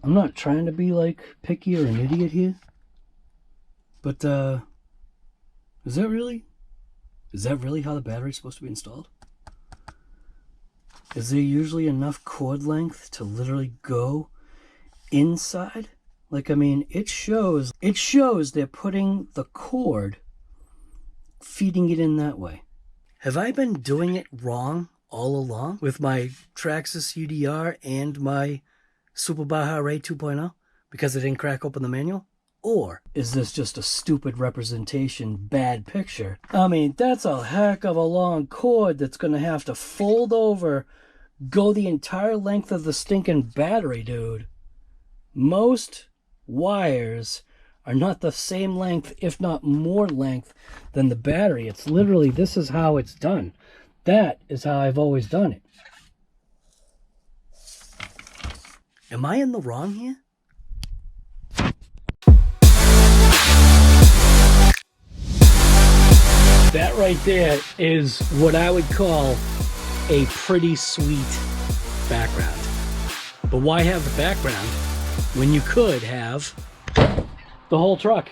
I'm not trying to be like picky or an idiot here, but is that really how the battery's supposed to be installed? Is there usually enough cord length to literally go inside? Like, I mean, it shows they're putting the cord, feeding it in that way. Have I been doing it wrong all along with my Traxxas UDR and my Super Baja Ray 2.0 because it didn't crack open the manual? Or is this just a stupid representation, bad picture? I mean, that's a heck of a long cord that's going to have to fold over, go the entire length of the stinking battery, dude. Most wires are not the same length, if not more length, than the battery. It's literally, this is how it's done. That is how I've always done it. Am I in the wrong here? That right there is what I would call a pretty sweet background. But why have the background when you could have the whole truck?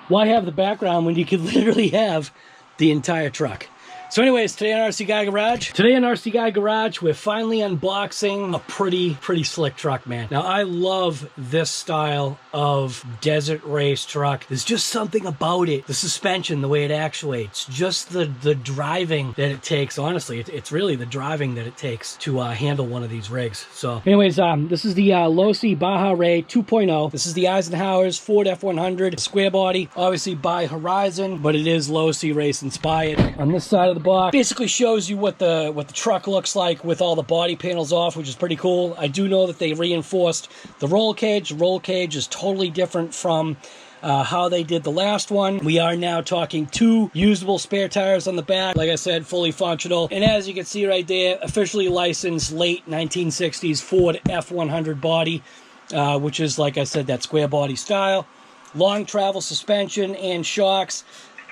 Why have the background when you could literally have the entire truck? So anyways, today on RC Guy Garage. Today on RC Guy Garage, we're finally unboxing a pretty slick truck, man. Now, I love this style of desert race truck. There's just something about it. The suspension, the way it actuates, just the driving that it takes. Honestly, it's really the driving that it takes to handle one of these rigs. So anyways, this is the Losi Baja Ray 2.0. This is the Isenhouer's Ford F100 square body, obviously by Horizon, but it is Losi race inspired. On this side of the box basically shows you what the truck looks like with all the body panels off, which is pretty cool. I do know that they reinforced the roll cage. The roll cage is totally different from how they did the last one. We are now talking 2 usable spare tires on the back. Like I said, fully functional. And as you can see right there, officially licensed late 1960s Ford F100 body, which is, like I said, that square body style. Long travel suspension and shocks.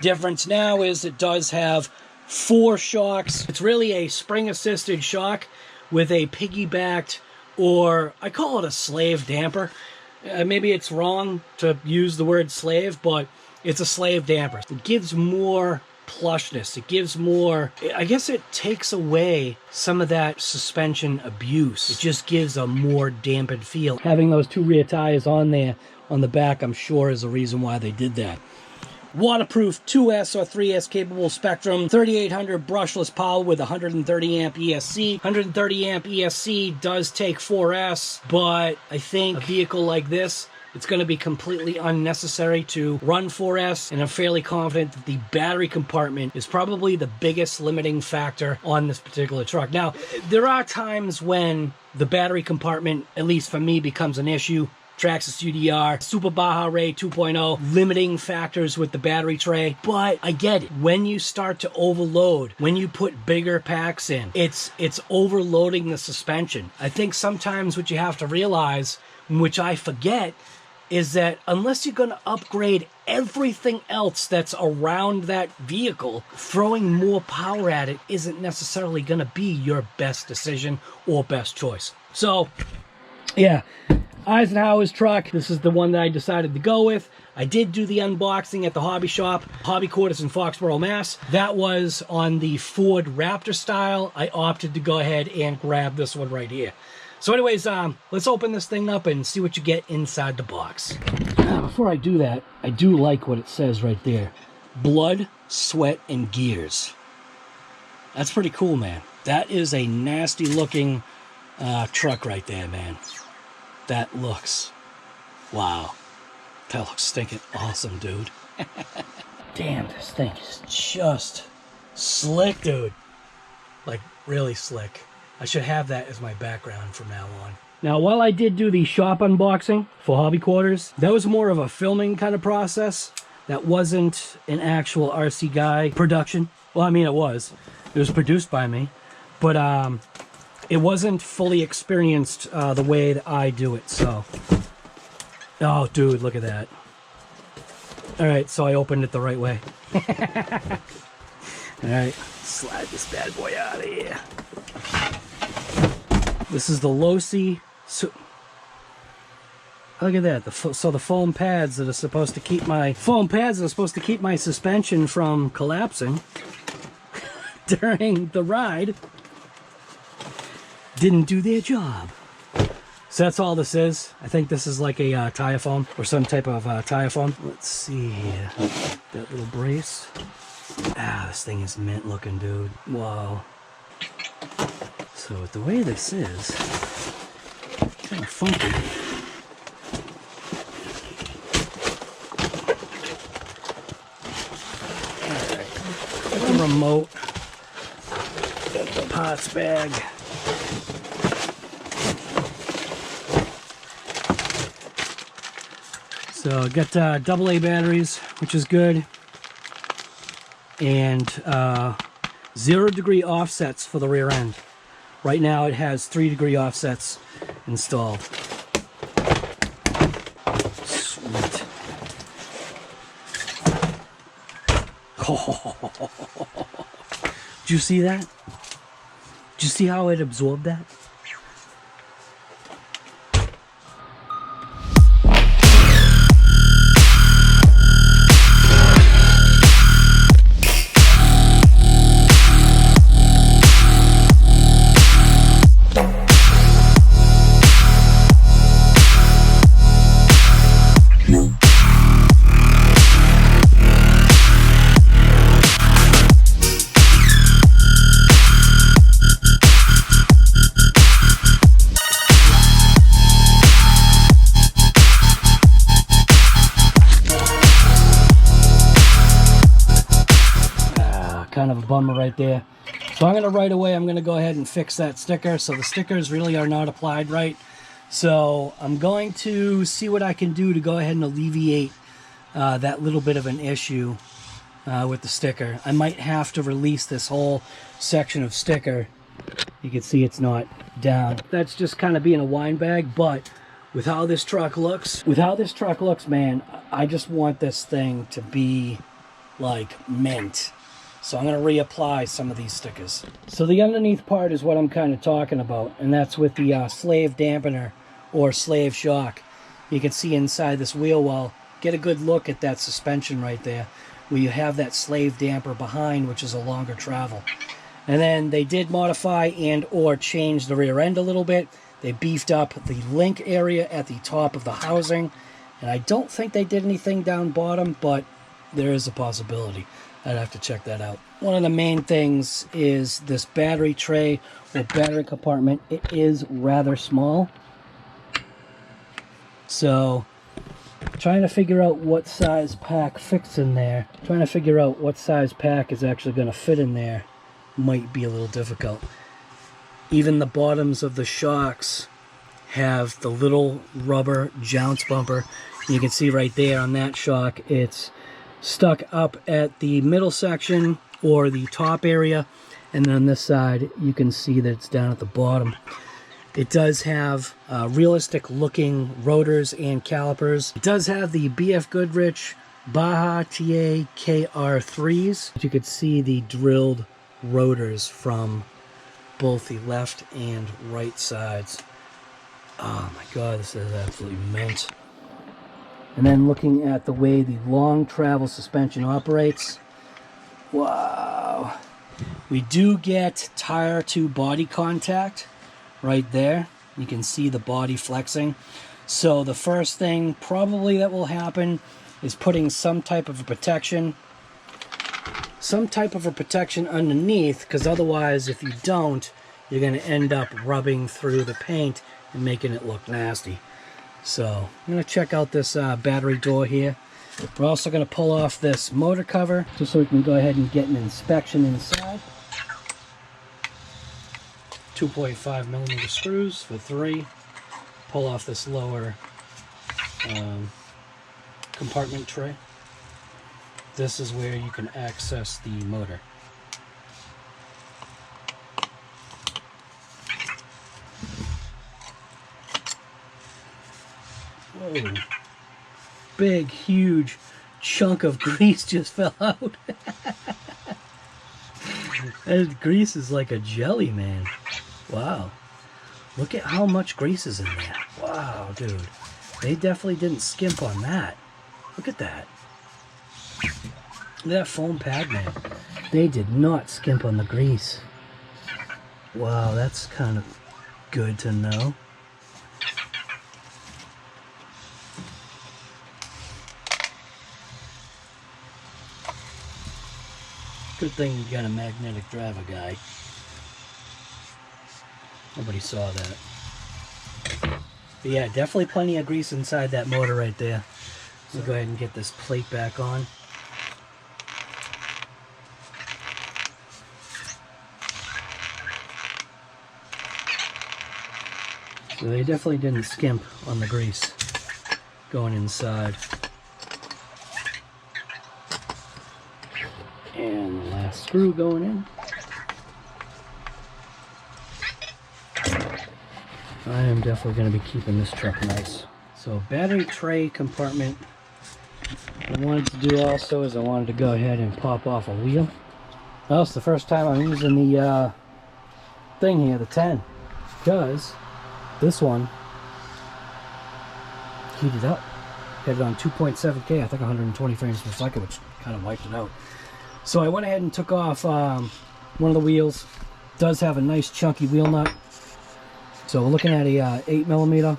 Difference now is it does have 4 shocks. It's really a spring-assisted shock with a piggybacked, or I call it a slave damper. Maybe it's wrong to use the word slave, but it's a slave damper. It gives more plushness. It gives more, I guess it takes away some of that suspension abuse. It just gives a more dampened feel. Having those 2 rear tires on there on the back, I'm sure, is the reason why they did that. Waterproof 2S or 3S capable SPEKTRUM, 3800 brushless power with 130 amp ESC. 130 amp ESC does take 4S, but I think a vehicle like this, it's going to be completely unnecessary to run 4S, and I'm fairly confident that the battery compartment is probably the biggest limiting factor on this particular truck. Now, there are times when the battery compartment, at least for me, becomes an issue. Traxxas UDR, Super Baja Ray 2.0, limiting factors with the battery tray. But I get it. When you start to overload, when you put bigger packs in, it's overloading the suspension. I think sometimes what you have to realize, which I forget, is that unless you're going to upgrade everything else that's around that vehicle, throwing more power at it isn't necessarily going to be your best decision or best choice. So, yeah. Isenhouer's truck. This is the one that I decided to go with. I did do the unboxing at the hobby shop, Hobby Quarters in Foxborough, Mass. That was on the Ford Raptor style. I opted to go ahead and grab this one right here. So anyways, let's open this thing up and see what you get inside the box. Before I do that, I do like what it says right there. Blood, sweat, and gears. That's pretty cool, man. That is a nasty looking truck right there, man. That looks, wow, that looks stinking awesome, dude. Damn, this thing is just slick, dude. Like, really slick. I should have that as my background from now on. Now, while I did do the shop unboxing for Hobby Quarters, that was more of a filming kind of process. That wasn't an actual RC Guy production. Well, I mean, it was. It was produced by me. But, it wasn't fully experienced the way that I do it, so. Oh, dude, look at that. All right, so I opened it the right way. All right, slide this bad boy out of here. This is the Losi. Look at that. So the foam pads that are supposed to keep my suspension from collapsing during the ride didn't do their job. So that's all this is. I think this is like a Typhon or some type of Typhon. Let's see here. That little brace. Ah, this thing is mint looking, dude. Wow. So the way this is, kind of funky. Alright. Got the remote. Got the parts bag. So got AA batteries, which is good, and 0 degree offsets for the rear end. Right now it has 3 degree offsets installed. Sweet. Oh. Did you see that? Did you see how it absorbed that? Kind of a bummer right there. So I'm gonna right away, I'm gonna go ahead and fix that sticker. So the stickers really are not applied right. So I'm going to see what I can do to go ahead and alleviate that little bit of an issue with the sticker. I might have to release this whole section of sticker. You can see it's not down. That's just kind of being a wine bag, but with how this truck looks, man, I just want this thing to be like mint. So I'm going to reapply some of these stickers. So the underneath part is what I'm kind of talking about, and that's with the slave dampener or slave shock. You can see inside this wheel well, get a good look at that suspension right there, where you have that slave damper behind, which is a longer travel. And then they did modify and or change the rear end a little bit. They beefed up the link area at the top of the housing, and I don't think they did anything down bottom, but there is a possibility. I'd have to check that out. One of the main things is this battery tray or battery compartment. It is rather small. So trying to figure out what size pack fits in there. Trying to figure out what size pack is actually going to fit in there might be a little difficult. Even the bottoms of the shocks have the little rubber jounce bumper. You can see right there on that shock, it's stuck up at the middle section or the top area, and then on this side you can see that it's down at the bottom. It does have realistic looking rotors and calipers. It does have the BF Goodrich Baja TAKR3s. You could see the drilled rotors from both the left and right sides. Oh my god, this is absolutely mint. And then looking at the way the long travel suspension operates, wow. We do get tire to body contact right there. You can see the body flexing. So the first thing probably that will happen is putting some type of a protection underneath, because otherwise if you don't, you're going to end up rubbing through the paint and making it look nasty. So I'm going to check out this battery door here. We're also going to pull off this motor cover just so we can go ahead and get an inspection inside. 2.5mm screws for 3. Pull off this lower compartment tray. This is where you can access the motor. Whoa. Big, huge chunk of grease just fell out. That grease is like a jelly, man. Wow. Look at how much grease is in there. Wow, dude. They definitely didn't skimp on that. Look at that. Look at that foam pad, man. They did not skimp on the grease. Wow, that's kind of good to know. Good thing you got a magnetic driver guy. Nobody saw that. But yeah, definitely plenty of grease inside that motor right there. We'll go ahead and get this plate back on. So they definitely didn't skimp on the grease going inside. And the last screw going in. I am definitely going to be keeping this truck nice. So battery tray compartment. What I wanted to do also is I wanted to go ahead and pop off a wheel. Well, it's the first time I'm using the thing here, the 10, because this one heated up. Had it on 2.7K, I think 120 frames per second, which kind of wiped it out. So I went ahead and took off one of the wheels. It does have a nice chunky wheel nut. So we're looking at a 8mm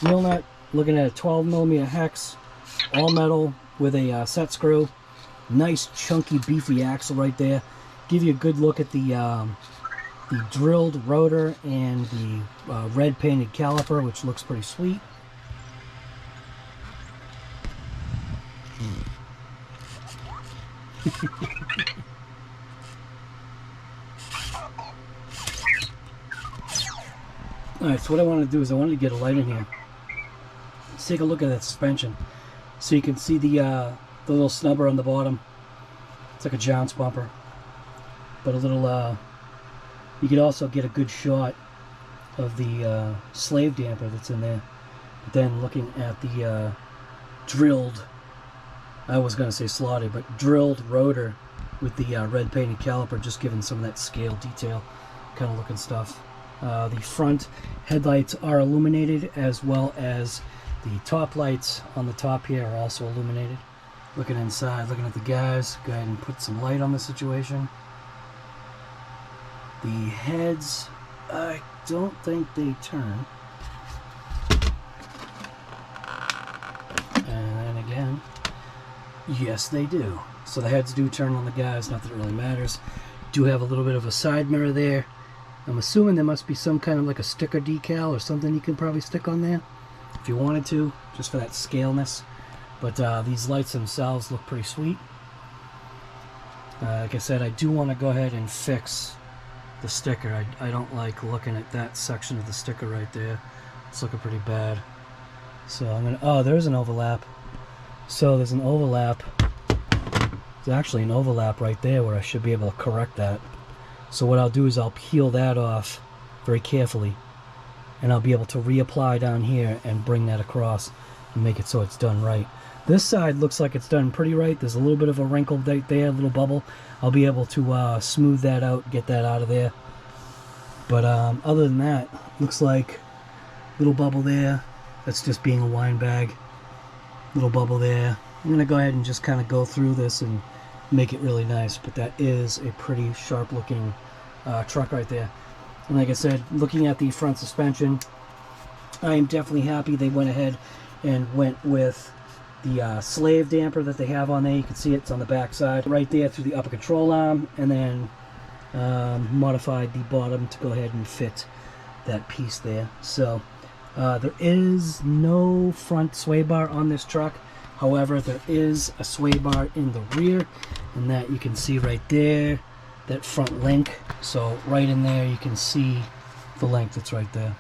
wheel nut. Looking at a 12mm hex, all metal with a set screw. Nice chunky beefy axle right there. Give you a good look at the drilled rotor and the red painted caliper, which looks pretty sweet. Alright, so what I wanted to do is I wanted to get a light in here. Let's take a look at that suspension. So you can see the little snubber on the bottom. It's like a jounce bumper. But a little, you could also get a good shot of the slave damper that's in there. But then looking at the drilled, I was going to say slotted, but drilled rotor with the red painted caliper, just giving some of that scale detail kind of looking stuff. The front headlights are illuminated, as well as the top lights on the top here are also illuminated. Looking inside, looking at the guys, go ahead and put some light on the situation. The heads, I don't think they turn. And then again, yes they do. So the heads do turn on the guys, not that it really matters. Do have a little bit of a side mirror there. I'm assuming there must be some kind of like a sticker decal or something you can probably stick on there if you wanted to, just for that scaleness. But these lights themselves look pretty sweet. Like I said, I do want to go ahead and fix the sticker. I don't like looking at that section of the sticker right there. It's looking pretty bad. So I'm gonna, oh, there's an overlap. So there's an overlap. There's actually an overlap right there where I should be able to correct that. So what I'll do is I'll peel that off very carefully, and I'll be able to reapply down here and bring that across and make it so it's done right. This side looks like it's done pretty right. There's a little bit of a wrinkle right there, a little bubble. I'll be able to smooth that out, get that out of there. But other than that, looks like little bubble there. That's just being a wine bag. Little bubble there. I'm going to go ahead and just kind of go through this and make it really nice, but that is a pretty sharp looking truck right there. And like I said, looking at the front suspension, I am definitely happy they went ahead and went with the slave damper that they have on there. You can see it's on the back side right there through the upper control arm, and then modified the bottom to go ahead and fit that piece there. So there is no front sway bar on this truck. However, there is a sway bar in the rear, and that you can see right there, that front link. So right in there you can see the link that's right there.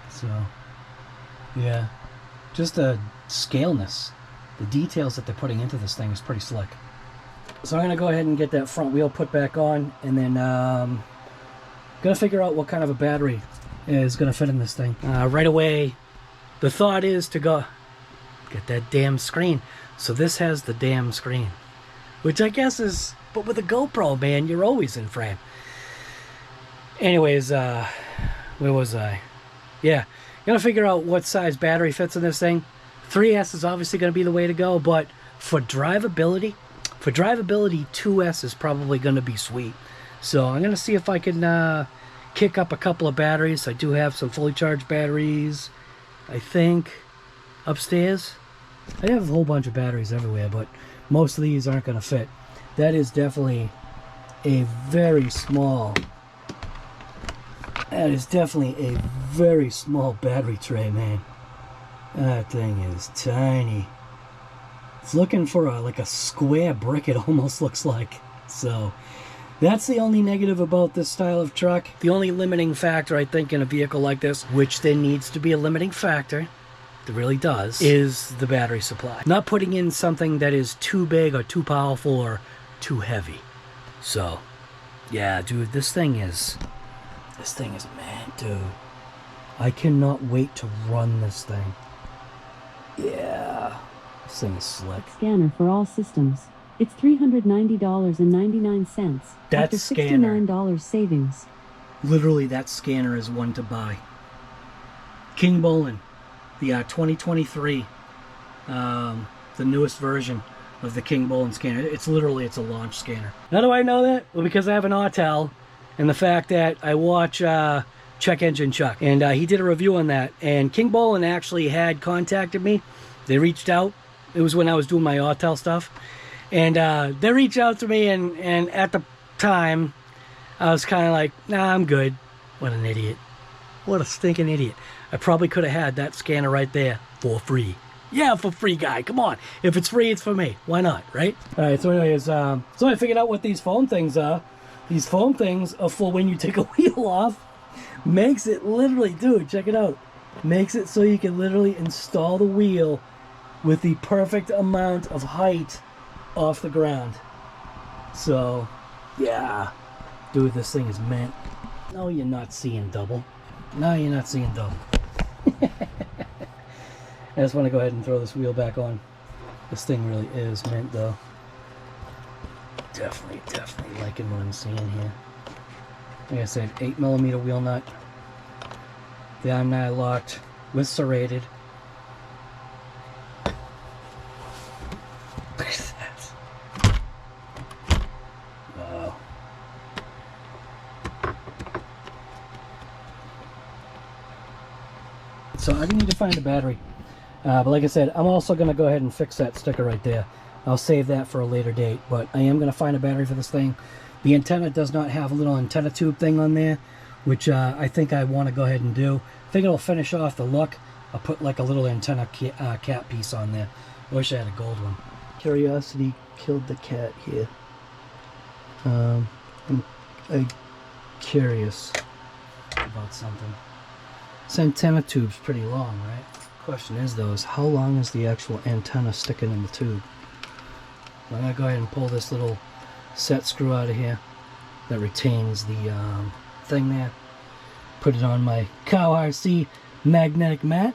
So yeah, just a scaleness. The details that they're putting into this thing is pretty slick. So I'm going to go ahead and get that front wheel put back on, and then going to figure out what kind of a battery is going to fit in this thing. Right away, the thought is to go get that damn screen. So this has the damn screen, which I guess is, but with a GoPro, man, you're always in frame. Anyways, where was I? yeah, you gotta figure out what size battery fits in this thing. 3S is obviously gonna be the way to go, but for drivability, 2S is probably gonna be sweet. So I'm gonna see if I can kick up a couple of batteries. I do have some fully charged batteries, I think, upstairs. I have a whole bunch of batteries everywhere, but most of these aren't gonna fit. That is definitely a very small, that is definitely a very small battery tray, man. That thing is tiny. It's looking for like a square brick, it almost looks like. So that's the only negative about this style of truck. The only limiting factor, I think, in a vehicle like this, which there needs to be a limiting factor, it really does, is the battery supply. Not putting in something that is too big or too powerful or too heavy. So yeah, dude, this thing is man, dude, I cannot wait to run this thing. Yeah, this thing is slick. Scanner for all systems. It's $390.99. That's after scanner. $69 savings. Literally, that scanner is one to buy. King Bolin, the 2023, the newest version of the King Bolin scanner. It's literally, it's a launch scanner. How do I know that? Well, because I have an Autel, and the fact that I watch Check Engine Chuck, and he did a review on that, and King Bolin actually had contacted me. They reached out. It was when I was doing my Autel stuff, and they reached out to me, and at the time I was kind of like, nah, I'm good. What an idiot. What a stinking idiot. I probably could have had that scanner right there for free. Yeah, for free, guy. Come on. If it's free, it's for me. Why not, right? All right, so anyways, so I figured out what these foam things are. These foam things are for when you take a wheel off. Makes it literally, dude, check it out. Makes it so you can literally install the wheel with the perfect amount of height off the ground. So, yeah. Dude, this thing is meant. No, you're not seeing double. No, you're not seeing double. I just want to go ahead and throw this wheel back on. This thing really is mint, though. Definitely liking what I'm seeing here. Like I said, 8mm wheel nut. The arm nut locked with serrated. Look at that. Wow. So I need to find a battery. But like I said, I'm also going to go ahead and fix that sticker right there. I'll save that for a later date, but I am going to find a battery for this thing. The antenna does not have a little antenna tube thing on there, which I think I want to go ahead and do. I think it'll finish off the look. I'll put like a little antenna cap piece on there. I wish I had a gold one. Curiosity killed the cat here. I'm curious about something. This antenna tube's pretty long, right? Question is though, is how long is the actual antenna sticking in the tube? I'm gonna go ahead and pull this little set screw out of here that retains the thing there. Put it on my Cow RC magnetic mat.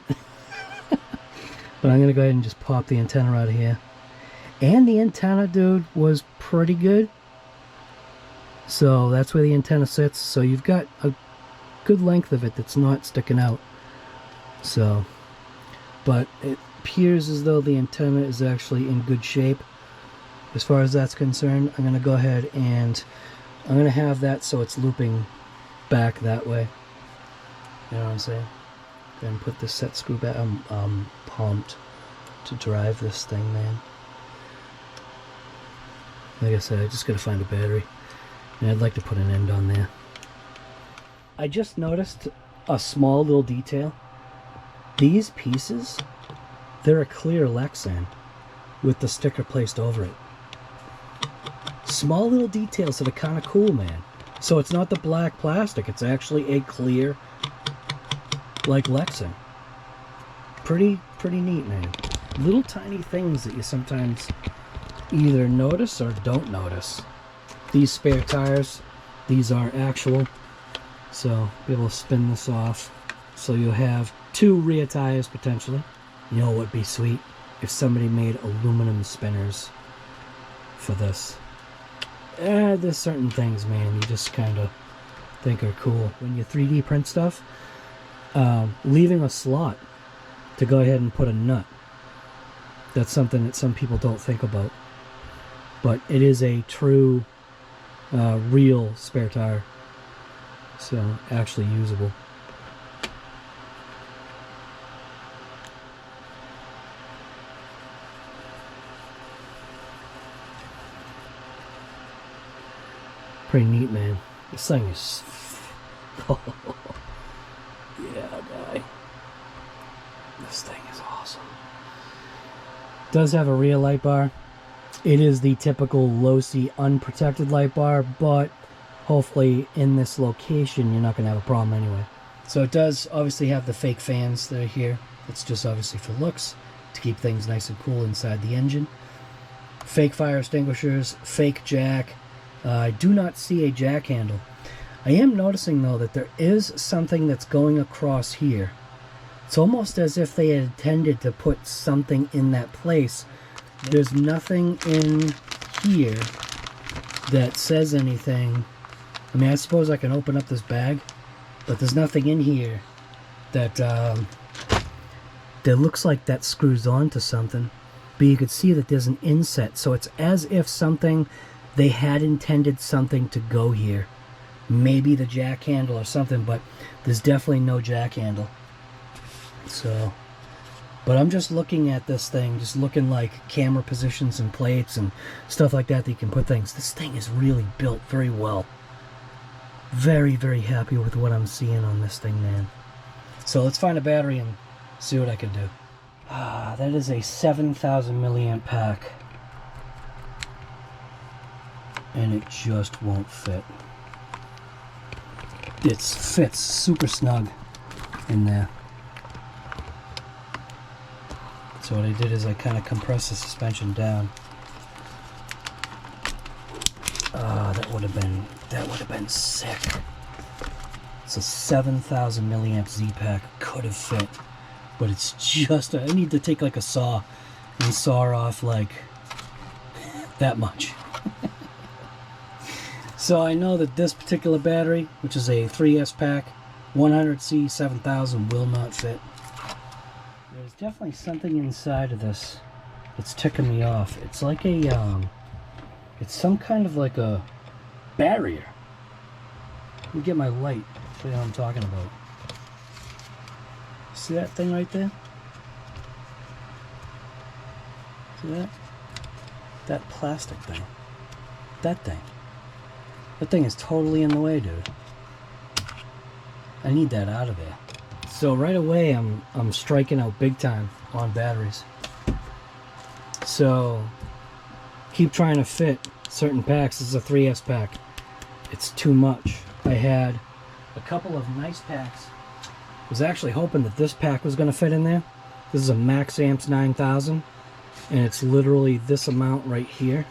But I'm gonna go ahead and just pop the antenna out of here. And the antenna, dude, was pretty good. So that's where the antenna sits. So you've got a good length of it that's not sticking out. So, but it appears as though the antenna is actually in good shape. As far as that's concerned, I'm going to go ahead and I'm going to have that so it's looping back that way. You know what I'm saying? Go ahead and put this set screw back. I'm pumped to drive this thing, man. Like I said, I just got to find a battery. And I'd like to put an end on there. I just noticed a small little detail. These pieces, they're a clear Lexan with the sticker placed over it. Small little details that are kind of cool, man. So it's not the black plastic, it's actually a clear, like Lexan. Pretty neat, man. Little tiny things that you sometimes either notice or don't notice. These spare tires, these are actual. So be able to spin this off. So you'll have 2 rear tires potentially. You know what would be sweet? If somebody made aluminum spinners for this. There's certain things, man, you just kind of think are cool. When you 3D print stuff, leaving a slot to go ahead and put a nut. That's something that some people don't think about. But it is a true, real spare tire. So, actually usable. Pretty neat, man. This thing is... yeah, guy. This thing is awesome. Does have a rear light bar. It is the typical Losi unprotected light bar, but hopefully in this location you're not going to have a problem anyway. So it does obviously have the fake fans that are here. It's just obviously for looks, to keep things nice and cool inside the engine. Fake fire extinguishers, fake jack. I do not see a jack handle. I am noticing though that there is something that's going across here. It's almost as if they had intended to put something in that place. There's nothing in here that says anything. I mean, I suppose I can open up this bag, but there's nothing in here that that looks like that screws on to something. But you could see that there's an inset, so it's as if something, they had intended something to go here. Maybe the jack handle or something, but there's definitely no jack handle. So, but I'm just looking at this thing, just looking like camera positions and plates and stuff like that you can put things. This thing is really built very well. Very, very happy with what I'm seeing on this thing, man. So let's find a battery and see what I can do. That is a 7,000 milliamp pack. And it just won't fit. It fits super snug in there. So what I did is I kind of compressed the suspension down. That would have been sick. It's a 7,000 milliamp Z pack. Could have fit, but it's just I need to take like a saw and saw off like that much. So I know that this particular battery, which is a 3S pack, 100C 7000, will not fit. There's definitely something inside of this that's ticking me off. It's like a, it's some kind of like a barrier. Let me get my light, show you what I'm talking about. See that thing right there? See that? That plastic thing. That thing. That thing is totally in the way, dude. I need that out of there. So right away, I'm striking out big time on batteries. So keep trying to fit certain packs. This is a 3S pack. It's too much. I had a couple of nice packs. I was actually hoping that this pack was going to fit in there. This is a Max Amps 9000, and it's literally this amount right here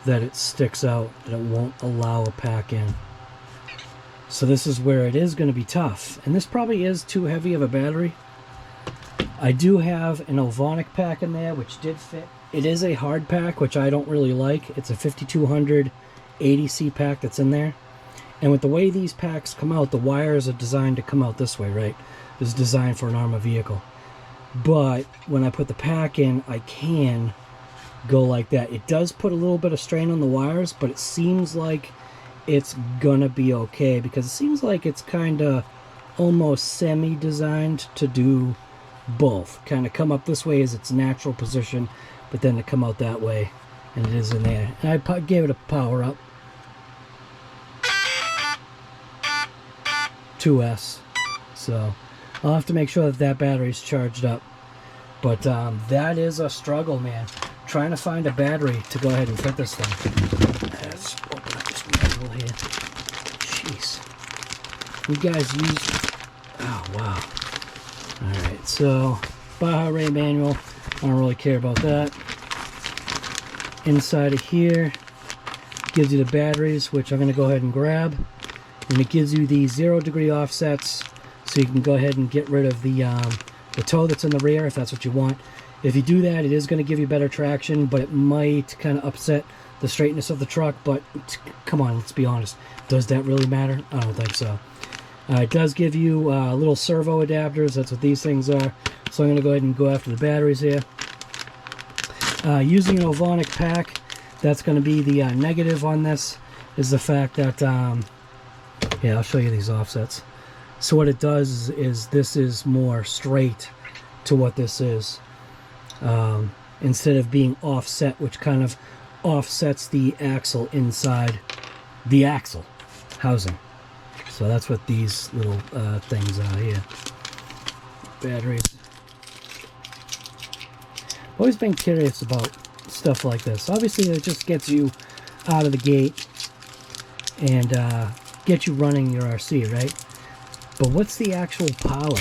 that it sticks out, that it won't allow a pack in. So this is where it is going to be tough, and this probably is too heavy of a battery. I do have an Ovonic pack in there which did fit. It is a hard pack, which I don't really like. It's a 5200 80C pack that's in there, and with the way these packs come out, the wires are designed to come out this way, right? This is designed for an Arrma vehicle, but when I put the pack in, I can go like that. It does put a little bit of strain on the wires, but it seems like it's gonna be okay, because it seems like it's kind of almost semi-designed to do both. Kind of come up this way as its natural position, but then to come out that way, and it is in there. And I gave it a power up. 2S. So I'll have to make sure that that battery's charged up. But that is a struggle, man. Trying to find a battery to go ahead and fit this thing. Let's open up this manual here. Jeez. You guys use... Oh, wow. Alright, so Baja Ray manual. I don't really care about that. Inside of here gives you the batteries, which I'm going to go ahead and grab. And it gives you the 0-degree offsets, so you can go ahead and get rid of the toe that's in the rear if that's what you want. If you do that, it is going to give you better traction, but it might kind of upset the straightness of the truck. But come on, let's be honest. Does that really matter? I don't think so. It does give you little servo adapters. That's what these things are. So I'm going to go ahead and go after the batteries here. Using an Ovonic pack, that's going to be the negative on this, is the fact that, yeah, I'll show you these offsets. So what it does is this is more straight to what this is. Instead of being offset, which kind of offsets the axle inside the axle housing. So that's what these little things are here. Batteries. Always been curious about stuff like this. Obviously it just gets you out of the gate and get you running your RC, right? But what's the actual power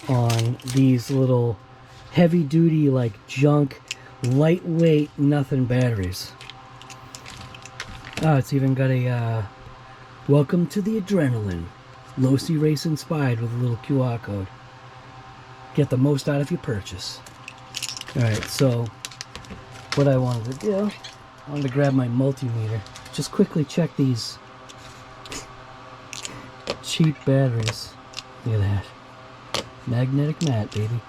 on these little heavy duty, like junk, lightweight, nothing batteries? Oh, it's even got a welcome to the adrenaline, Losi race inspired, with a little QR code. Get the most out of your purchase. Alright, so what I wanted to do, I wanted to grab my multimeter, just quickly check these cheap batteries. Look at that. Magnetic mat, baby.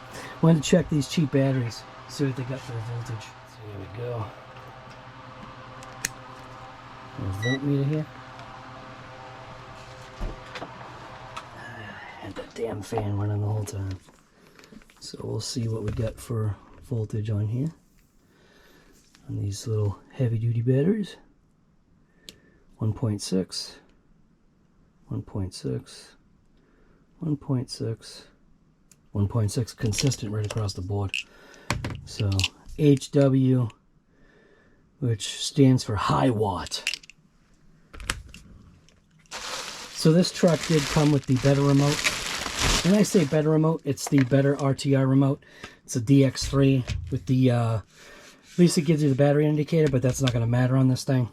Wanted to check these cheap batteries, see what they got for the voltage. So here we go. A voltmeter here. Had that damn fan running the whole time. So we'll see what we got for voltage on here. On these little heavy duty batteries. 1.6. 1.6. 1.6. 1.6 consistent right across the board. So HW, which stands for high watt. So this truck did come with the better remote. When I say better remote, it's the better RTR remote. It's a DX3 with the, at least it gives you the battery indicator, but that's not going to matter on this thing.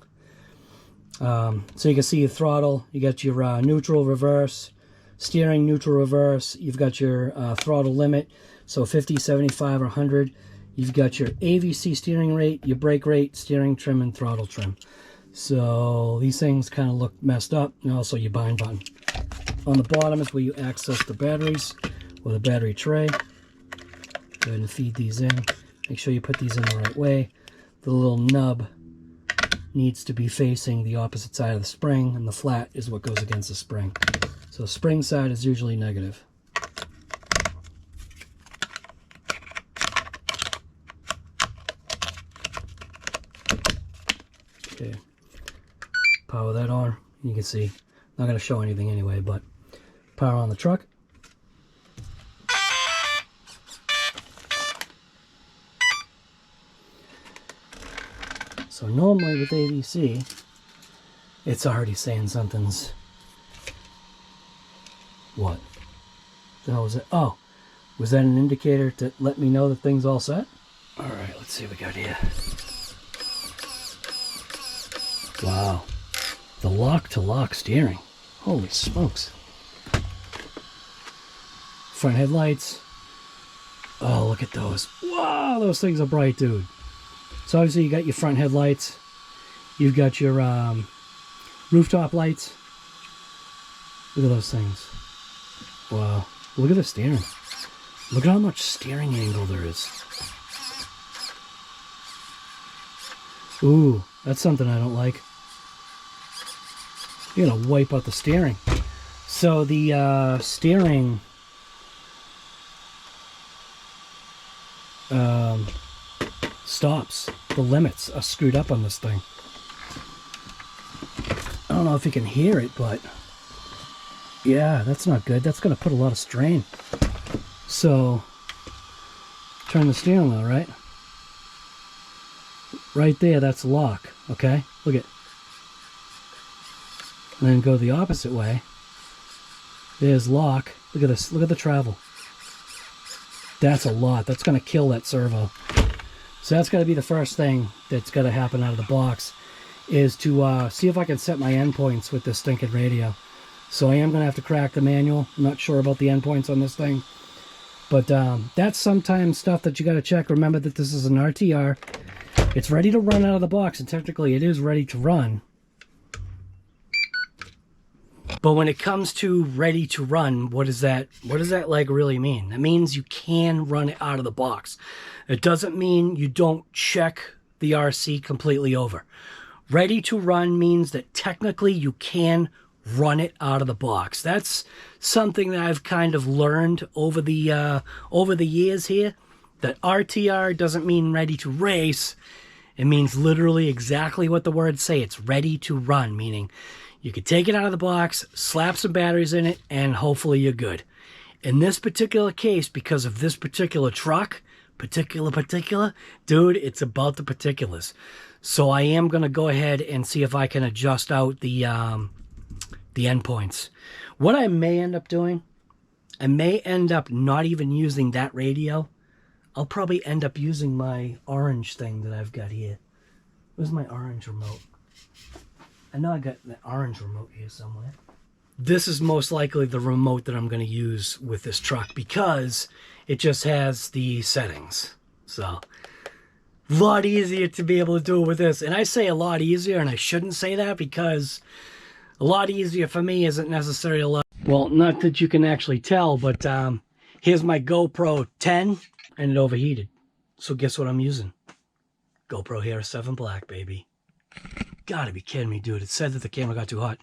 So you can see your throttle, you got your neutral, reverse, steering, neutral, reverse. You've got your throttle limit, so 50, 75, or 100. You've got your AVC steering rate, your brake rate, steering trim, and throttle trim. So these things kind of look messed up, and also your bind button. On the bottom is where you access the batteries with a battery tray. Go ahead and feed these in. Make sure you put these in the right way. The little nub needs to be facing the opposite side of the spring, and the flat is what goes against the spring. So the spring side is usually negative. Okay, power that on. You can see, not going to show anything anyway, but power on the truck. So normally with AVC, it's already saying something's... What? The hell was it? Oh, was that an indicator to let me know that thing's all set? Alright, let's see what we got here. Wow. The lock-to-lock steering. Holy smokes. Front headlights. Oh, look at those. Wow, those things are bright, dude. So obviously you got your front headlights. You've got your rooftop lights. Look at those things. Wow. Look at the steering. Look at how much steering angle there is. Ooh, that's something I don't like. You're gonna wipe out the steering. So the steering stops. The limits are screwed up on this thing. I don't know if you can hear it, but yeah, that's not good. That's gonna put a lot of strain. So turn the steering wheel, right? Right there, that's lock. Okay, look at. And then go the opposite way. There's lock. Look at this. Look at the travel. That's a lot. That's going to kill that servo. So that's got to be the first thing that's got to happen out of the box, is to see if I can set my endpoints with this stinking radio. So I am going to have to crack the manual. I'm not sure about the endpoints on this thing. But that's sometimes stuff that you got to check. Remember that this is an RTR. It's ready to run out of the box, and technically it is ready to run. But when it comes to ready to run, what does that like really mean? That means you can run it out of the box. It doesn't mean you don't check the RC completely over. Ready to run means that technically you can run it out of the box. That's something that I've kind of learned over the years here, that RTR doesn't mean ready to race. It means literally exactly what the words say. It's ready to run, meaning you could take it out of the box, slap some batteries in it, and hopefully you're good. In this particular case, because of this particular truck, particular, dude, it's about the particulars. So I am going to go ahead and see if I can adjust out the endpoints. What I may end up doing, I may end up not even using that radio. I'll probably end up using my orange thing that I've got here. Where's my orange remote? I know I got the orange remote here somewhere. This is most likely the remote that I'm going to use with this truck because it just has the settings. So, a lot easier to be able to do it with this. And I say a lot easier, and I shouldn't say that because a lot easier for me isn't necessarily a lot. Well, not that you can actually tell, but here's my GoPro 10, and it overheated. So guess what I'm using? GoPro Hero 7 Black, baby. Gotta be kidding me, dude. It said that the camera got too hot.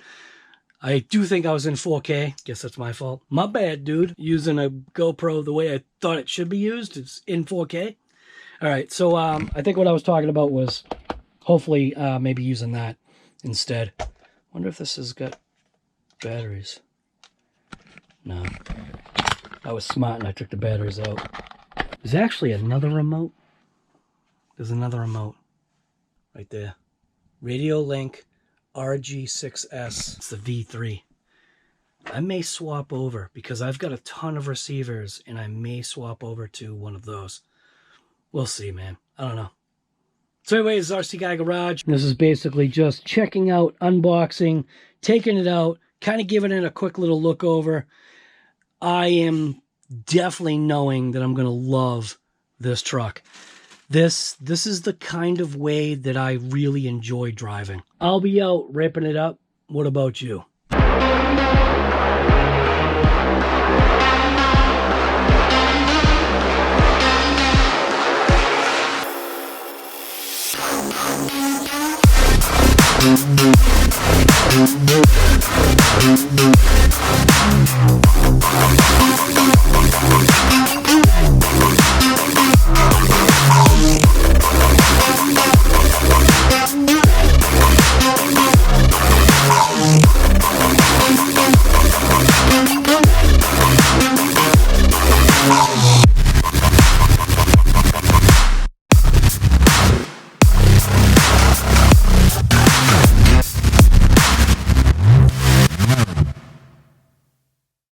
I do think I was in 4K. Guess that's my fault. My bad, dude. Using a GoPro the way I thought it should be used. It's in 4K. All right, so I think what I was talking about was hopefully maybe using that instead. Wonder if this has got batteries. No. I was smart and I took the batteries out. There's actually another remote. There's another remote right there. Radio Link RG6S. It's the V3. I may swap over because I've got a ton of receivers and I may swap over to one of those. We'll see, man. I don't know. So anyways, RC Guy Garage. This is basically just checking out, unboxing, taking it out, kind of giving it a quick little look over. I am definitely knowing that I'm going to love this truck. This is the kind of way that I really enjoy driving. I'll be out ripping it up. What about you?